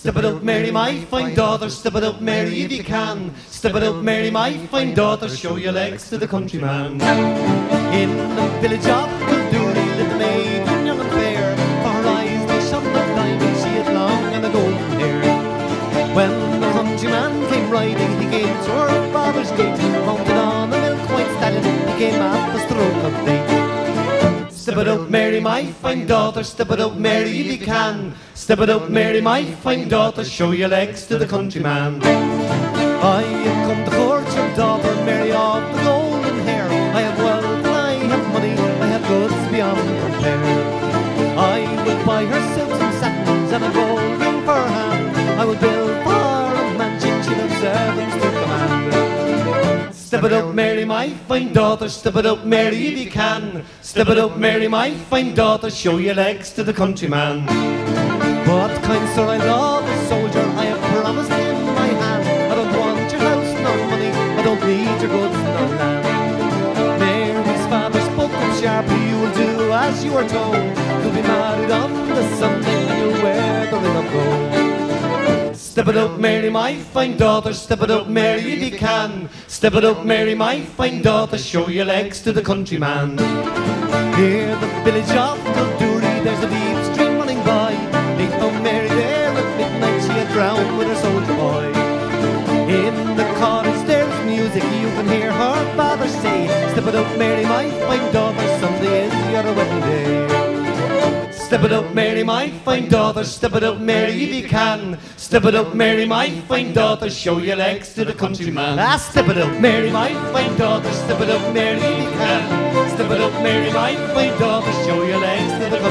Step it up, Mary, my fine daughter, step it up, Mary, if you can. Step it up, Mary, my fine daughter, show your legs to the countryman. In the village of Kilduri lived a maiden young and fair, for her eyes they shone like diamonds, she had long and a golden hair. When the countryman came riding, he came to her father's gate, mounted on a milk-white stallion, he came at the stroke of day. Step it up, Mary, my fine daughter, step it up, Mary, if you can. Step it up, Mary, my fine daughter, show your legs to the countryman. I have come to court your daughter, Mary of the golden hair. I have wealth and I have money, I have goods beyond compare. I will buy her silks and satins and a gold ring for her hand. I will build for her a mansion, she'll have servants to command. Step it up, Mary, my fine daughter, step it up, Mary, if you can. Step it up, Mary, my fine daughter, show your legs to the countryman. But kind sir, I love a soldier, I have promised in my hand. I don't want your house nor money, I don't need your goods nor land. Mary's father spoke up sharply, you will do as you are told. You'll be married on the Sunday and you'll wear the ring of gold. Step it up, Mary, my fine daughter, step it up, Mary, if you can. Step it up, Mary, my fine daughter, show your legs to the countryman. Near the village of Kilduri, there's a deep stream running by. They found Mary there at midnight, she had drowned with her soldier boy. In the cottage there's music, you can hear her father say, step it up, Mary, my fine daughter, Sunday is your wedding day. Step it up, Mary, my fine daughter, step it up, Mary, if you can. Step it up, Mary, my fine daughter, show your legs to the countryman. Step it up, Mary, my fine daughter, step it up, Mary, if you can. Step it up, Mary, my fine daughter, show your legs to the